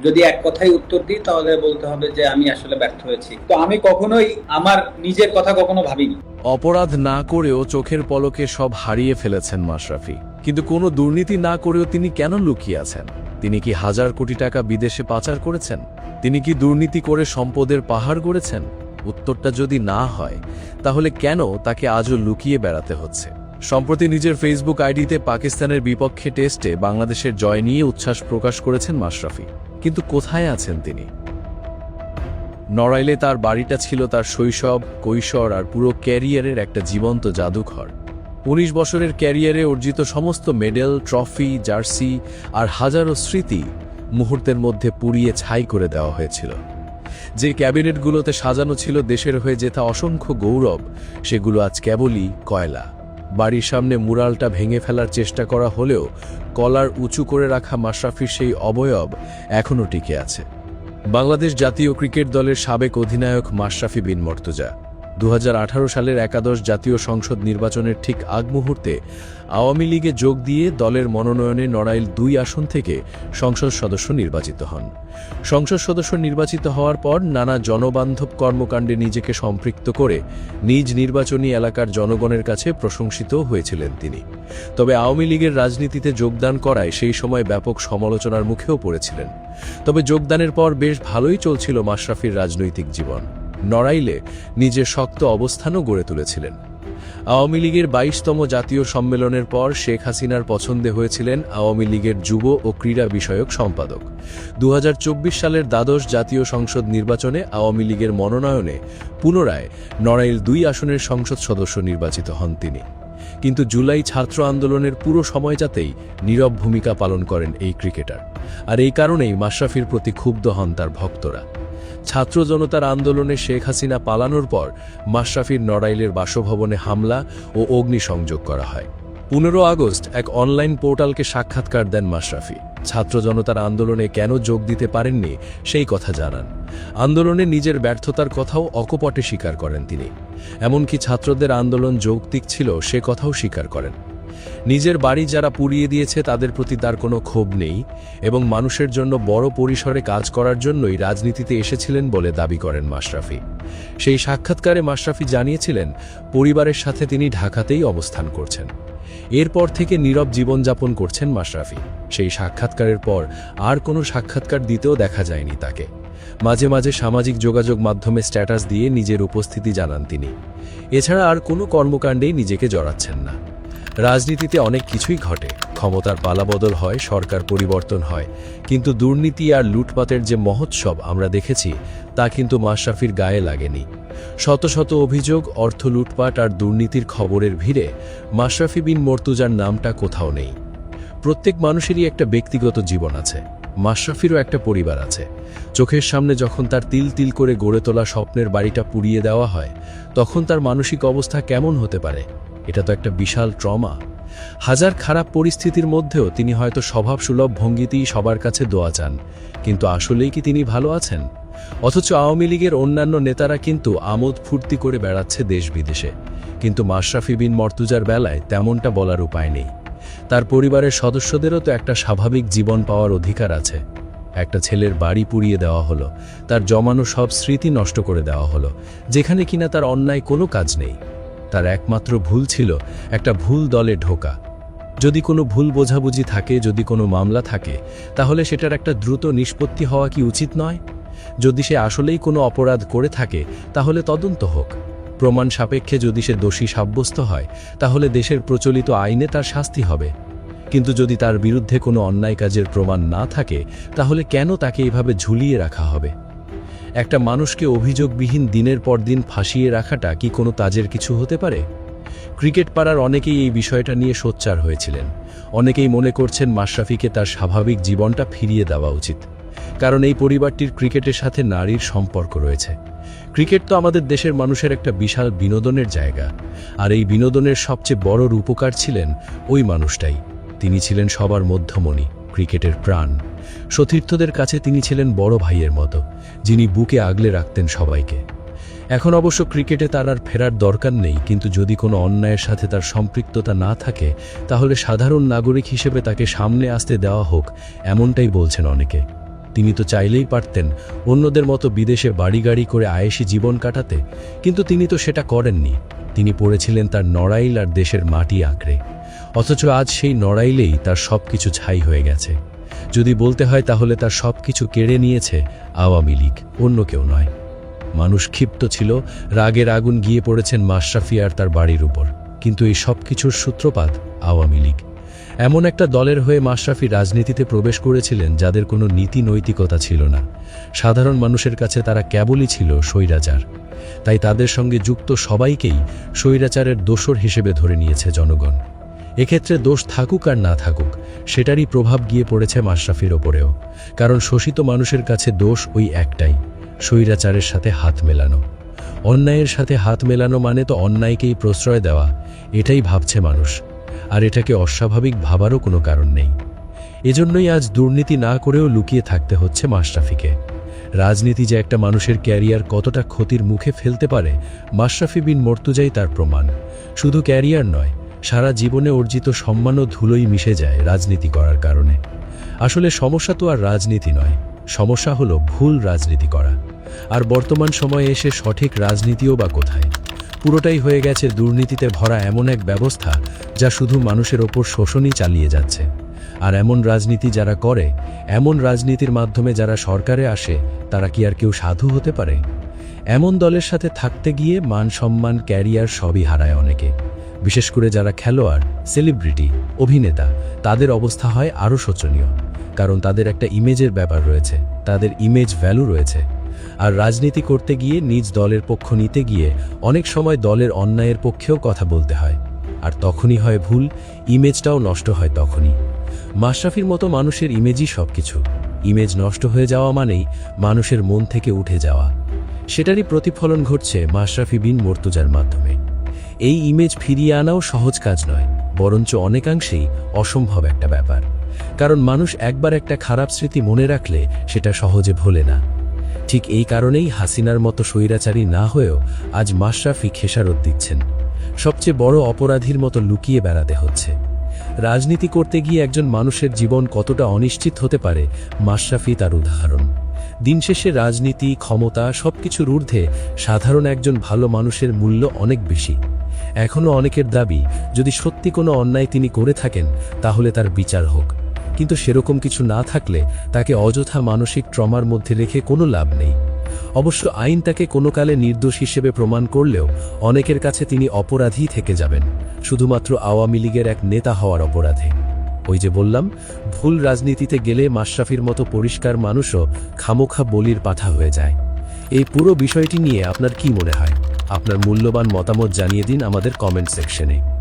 যদি এক কথায় উত্তর দিই তাহলে বলতে হবে যে আমি আসলে ব্যর্থ হয়েছি। তো আমি কখনোই আমার নিজের কথা কখনো ভাবিনি। অপরাধ না করেও চোখের পলকে সব হারিয়ে ফেলেছেন মাশরাফি, কিন্তু কোনো দুর্নীতি না করেও তিনি কেন লুকিয়ে আছেন? তিনি কি হাজার কোটি টাকা বিদেশে পাচার করেছেন? তিনি কি দুর্নীতি করে সম্পদের পাহাড় গড়েছেন? উত্তরটা যদি না হয়, তাহলে কেন তাকে আজও লুকিয়ে বেড়াতে হচ্ছে? সম্প্রতি নিজের ফেসবুক আইডিতে পাকিস্তানের বিপক্ষে টেস্টে বাংলাদেশের জয় নিয়ে উচ্ছ্বাস প্রকাশ করেছেন মাশরাফি, কিন্তু কোথায় আছেন তিনি? নড়াইলে তার বাড়িটা ছিল তার শৈশব, কৈশোর আর পুরো ক্যারিয়ারের একটা জীবন্ত জাদুঘর। ১৯ বছরের ক্যারিয়ারে অর্জিত সমস্ত মেডেল, ট্রফি, জার্সি আর হাজারো স্মৃতি মুহূর্তের মধ্যে পুড়িয়ে ছাই করে দেওয়া হয়েছিল। যে ক্যাবিনেটগুলোতে সাজানো ছিল দেশের হয়ে জেতা অসংখ্য গৌরব, সেগুলো আজ কেবলই কয়লা। বাড়ির সামনে মুরালটা ভেঙে ফেলার চেষ্টা করা হলেও কলার উঁচু করে রাখা মাশরাফির সেই অবয়ব এখনও টিকে আছে। বাংলাদেশ জাতীয় ক্রিকেট দলের সাবেক অধিনায়ক মাশরাফি বিন মর্তুজা ২০১৮ সালের একাদশ জাতীয় সংসদ নির্বাচনের ঠিক আগ মুহূর্তে আওয়ামী লীগে যোগ দিয়ে দলের মনোনয়নে নড়াইল ২ আসন থেকে সংসদ সদস্য নির্বাচিত হন। সংসদ সদস্য নির্বাচিত হওয়ার পর নানা জনবান্ধব কর্মকাণ্ডে নিজেকে সম্পৃক্ত করে নিজ নির্বাচনী এলাকার জনগণের কাছে প্রশংসিত হয়েছিলেন তিনি। তবে আওয়ামী লীগের রাজনীতিতে যোগদান করায় সেই সময় ব্যাপক সমালোচনার মুখেও পড়েছিলেন। তবে যোগদানের পর বেশ ভালোই চলছিল মাশরাফির রাজনৈতিক জীবন। নড়াইলে নিজের শক্ত অবস্থানও গড়ে তুলেছিলেন। আওয়ামী লীগের ২২তম জাতীয় সম্মেলনের পর শেখ হাসিনার পছন্দে হয়েছিলেন আওয়ামী লীগের যুব ও ক্রীড়া বিষয়ক সম্পাদক। ২০২৪ সালের দ্বাদশ জাতীয় সংসদ নির্বাচনে আওয়ামী লীগের মনোনয়নে পুনরায় নড়াইল ২ আসনের সংসদ সদস্য নির্বাচিত হন তিনি। কিন্তু জুলাই ছাত্র আন্দোলনের পুরো সময়টাতেই নীরব ভূমিকা পালন করেন এই ক্রিকেটার। আর এই কারণেই মাশরাফির প্রতি ক্ষুব্ধ হন তার ভক্তরা। ছাত্র জনতার আন্দোলনে শেখ হাসিনা পালানোর পর মাশরাফির নড়াইলের বাসভবনে হামলা ও অগ্নিসংযোগ করা হয়। ১৫ আগস্ট এক অনলাইন পোর্টালকে সাক্ষাৎকার দেন মাশরাফি। ছাত্র জনতার আন্দোলনে কেন যোগ দিতে পারেননি সেই কথা জানান। আন্দোলনে নিজের ব্যর্থতার কথাও অকপটে স্বীকার করেন তিনি। এমনকি ছাত্রদের আন্দোলন যৌক্তিক ছিল সে কথাও স্বীকার করেন। নিজের বাড়ি যারা পুড়িয়ে দিয়েছে তাদের প্রতি তার কোনো ক্ষোভ নেই এবং মানুষের জন্য বড় পরিসরে কাজ করার জন্যই রাজনীতিতে এসেছিলেন বলে দাবি করেন মাশরাফি। সেই সাক্ষাৎকারে মাশরাফি জানিয়েছিলেন পরিবারের সাথে তিনি ঢাকাতেই অবস্থান করছেন। এরপর থেকে নীরব জীবনযাপন করছেন মাশরাফি। সেই সাক্ষাৎকারের পর আর কোনো সাক্ষাৎকার দিতেও দেখা যায়নি তাকে। মাঝে মাঝে সামাজিক যোগাযোগ মাধ্যমে স্ট্যাটাস দিয়ে নিজের উপস্থিতি জানান তিনি। এছাড়া আর কোনো কর্মকাণ্ডেই নিজেকে জড়াচ্ছেন না। রাজনীতিতে অনেক কিছুই ঘটে, ক্ষমতার পালাবদল হয়, সরকার পরিবর্তন হয়, কিন্তু দুর্নীতি আর লুটপাটের যে মহোৎসব আমরা দেখেছি তা কিন্তু মাশরাফির গায়ে লাগেনি। শত শত অভিযোগ, অর্থ লুটপাট আর দুর্নীতির খবরের ভিড়ে মাশরাফি বিন মর্তুজার নামটা কোথাও নেই। প্রত্যেক মানুষেরই একটা ব্যক্তিগত জীবন আছে, মাশরাফিরও একটা পরিবার আছে। চোখের সামনে যখন তার তিল তিল করে গড়ে তোলা স্বপ্নের বাড়িটা পুড়িয়ে দেওয়া হয়, তখন তার মানসিক অবস্থা কেমন হতে পারে? এটা তো একটা বিশাল ট্রমা। হাজার খারাপ পরিস্থিতির মধ্যেও তিনি হয়তো স্বভাবসুলভ ভঙ্গিতেই সবার কাছে দোয়া চান, কিন্তু আসলেই কি তিনি ভালো আছেন? অথচ আওয়ামী লীগের অন্যান্য নেতারা কিন্তু আমোদ ফুর্তি করে বেড়াচ্ছে দেশ বিদেশে, কিন্তু মাশরাফি বিন মর্তুজার বেলায় তেমনটা বলার উপায় নেই। তার পরিবারের সদস্যদেরও তো একটা স্বাভাবিক জীবন পাওয়ার অধিকার আছে। একটা ছেলের বাড়ি পুড়িয়ে দেওয়া হলো, তার জমানো সব স্মৃতি নষ্ট করে দেওয়া হলো, যেখানে কিনা তার অন্যায় কোনো কাজ নেই। তার একমাত্র ভুল ছিল একটা ভুল দলে ঢোকা। যদি কোনো ভুল বোঝাবুঝি থাকে, যদি কোনো মামলা থাকে, তাহলে সেটার একটা দ্রুত নিষ্পত্তি হওয়া কি উচিত নয়? যদি সে আসলেই কোনো অপরাধ করে থাকে তাহলে তদন্ত হোক। প্রমাণ সাপেক্ষে যদি সে দোষী সাব্যস্ত হয় তাহলে দেশের প্রচলিত আইনে তার শাস্তি হবে। কিন্তু যদি তার বিরুদ্ধে কোনো অন্যায় কাজের প্রমাণ না থাকে তাহলে কেন তাকে এভাবে ঝুলিয়ে রাখা হবে? একটা মানুষকে অভিযোগবিহীন দিনের পর দিন ফাঁসিয়ে রাখাটা কি কোনো কাজের কিছু হতে পারে? ক্রিকেট পাড়ার অনেকেই এই বিষয়টা নিয়ে সোচ্চার হয়েছিলেন। অনেকেই মনে করছেন মাশরাফিকে তার স্বাভাবিক জীবনটা ফিরিয়ে দেওয়া উচিত, কারণ এই পরিবারটির ক্রিকেটের সাথে নারীর সম্পর্ক রয়েছে। ক্রিকেট তো আমাদের দেশের মানুষের একটা বিশাল বিনোদনের জায়গা, আর এই বিনোদনের সবচেয়ে বড় রূপকার ছিলেন ওই মানুষটাই। তিনি ছিলেন সবার মধ্যমণি, ক্রিকেটের প্রাণ। সতীর্থদের কাছে তিনি ছিলেন বড় ভাইয়ের মতো, যিনি বুকে আগলে রাখতেন সবাইকে। এখন অবশ্য ক্রিকেটে তার আর ফেরার দরকার নেই, কিন্তু যদি কোনো অন্যায়ের সাথে তার সম্পৃক্ততা না থাকে তাহলে সাধারণ নাগরিক হিসেবে তাকে সামনে আসতে দেওয়া হোক, এমনটাই বলছেন অনেকে। তিনি তো চাইলেই পারতেন অন্যদের মতো বিদেশে বাড়ি গাড়ি করে আয়েশি জীবন কাটাতে, কিন্তু তিনি তো সেটা করেননি। তিনি পড়েছিলেন তার নড়াইল আর দেশের মাটি আঁকড়ে। অথচ আজ সেই নড়াইলেই তার সব কিছু ছাই হয়ে গেছে। যদি বলতে হয় তাহলে তার সব কিছু কেড়ে নিয়েছে আওয়ামী লীগ, অন্য কেউ নয়। মানুষ ক্ষিপ্ত ছিল, রাগের আগুন গিয়ে পড়েছেন মাশরাফি আর তার বাড়ির উপর, কিন্তু এই সব কিছুর সূত্রপাত আওয়ামী লীগ। এমন একটা দলের হয়ে মাশরাফি রাজনীতিতে প্রবেশ করেছিলেন যাদের কোনো নীতি নৈতিকতা ছিল না। সাধারণ মানুষের কাছে তারা কেবলই ছিল স্বৈরাচার। তাই তাদের সঙ্গে যুক্ত সবাইকেই স্বৈরাচারের দোসর হিসেবে ধরে নিয়েছে জনগণ। এক্ষেত্রে দোষ থাকুক আর না থাকুক, সেটারই প্রভাব গিয়ে পড়েছে মাশরাফির ওপরেও। কারণ শোষিত মানুষের কাছে দোষ ওই একটাই, স্বৈরাচারের সাথে হাত মেলানো। অন্যায়ের সাথে হাত মেলানো মানে তো অন্যায়কেই প্রশ্রয় দেওয়া, এটাই ভাবছে মানুষ। আর এটাকে অস্বাভাবিক ভাবারও কোনো কারণ নেই। এজন্যই আজ দুর্নীতি না করেও লুকিয়ে থাকতে হচ্ছে মাশরাফিকে। রাজনীতি যে একটা মানুষের ক্যারিয়ার কতটা ক্ষতির মুখে ফেলতে পারে, মাশরাফি বিন মর্তুজাই তার প্রমাণ। শুধু ক্যারিয়ার নয়, সারা জীবনে অর্জিত সম্মানও ধুলোই মিশে যায় রাজনীতি করার কারণে। আসলে সমস্যা তো আর রাজনীতি নয়, সমস্যা হলো ভুল রাজনীতি করা। আর বর্তমান সময়ে এসে সঠিক রাজনীতিও বা কোথায়? পুরোটাই হয়ে গেছে দুর্নীতিতে ভরা এমন এক ব্যবস্থা যা শুধু মানুষের ওপর শোষণই চালিয়ে যাচ্ছে। আর এমন রাজনীতি যারা করে, এমন রাজনীতির মাধ্যমে যারা সরকারে আসে, তারা কি আর কেউ সাধু হতে পারে? এমন দলের সাথে থাকতে গিয়ে মান সম্মান, ক্যারিয়ার সবই হারায় অনেকে। বিশেষ করে যারা খেলোয়াড়, সেলিব্রিটি, অভিনেতা, তাদের অবস্থা হয় আরও শোচনীয়। কারণ তাদের একটা ইমেজের ব্যাপার রয়েছে, তাদের ইমেজ ভ্যালু রয়েছে। আর রাজনীতি করতে গিয়ে নিজ দলের পক্ষ নিতে গিয়ে অনেক সময় দলের অন্যায়ের পক্ষেও কথা বলতে হয়। আর তখনই হয় ভুল, ইমেজটাও নষ্ট হয় তখনই। মাশরাফির মতো মানুষের ইমেজই সবকিছু। ইমেজ নষ্ট হয়ে যাওয়া মানেই মানুষের মন থেকে উঠে যাওয়া। সেটারই প্রতিফলন ঘটছে মাশরাফি বিন মর্তুজার মাধ্যমে। এই ইমেজ ফিরিয়ে আনাও সহজ কাজ নয়, বরঞ্চ অনেকাংশেই অসম্ভব একটা ব্যাপার। কারণ মানুষ একবার একটা খারাপ স্মৃতি মনে রাখলে সেটা সহজে ভোলে না। ঠিক এই কারণেই হাসিনার মতো স্বৈরাচারী না হয়েও আজ মাশরাফি খেসারত দিচ্ছেন। সবচেয়ে বড় অপরাধীর মতো লুকিয়ে বেড়াতে হচ্ছে। রাজনীতি করতে গিয়ে একজন মানুষের জীবন কতটা অনিশ্চিত হতে পারে, মাশরাফি তার উদাহরণ। দিন শেষে রাজনীতি, ক্ষমতা সবকিছুর ঊর্ধ্বে সাধারণ একজন ভালো মানুষের মূল্য অনেক বেশি। এখনও অনেকের দাবি, যদি সত্যি কোনো অন্যায় তিনি করে থাকেন তাহলে তার বিচার হোক। কিন্তু সেরকম কিছু না থাকলে তাকে অযথা মানসিক ট্রমার মধ্যে রেখে কোনো লাভ নেই। অবশ্য আইন তাকে কোনো কালে নির্দোষ হিসেবে প্রমাণ করলেও অনেকের কাছে তিনি অপরাধী থেকে যাবেন, শুধুমাত্র আওয়ামী লীগের এক নেতা হওয়ার অপরাধে। ওই যে বললাম, ভুল রাজনীতিতে গেলে মাশরাফির মতো পরিষ্কার মানুষও খামোখা বলির পাঠা হয়ে যায়। এই পুরো বিষয়টি নিয়ে আপনার কি মনে হয়? আপনার মূল্যবান মতামত জানিয়ে দিন আমাদের কমেন্ট সেকশনে।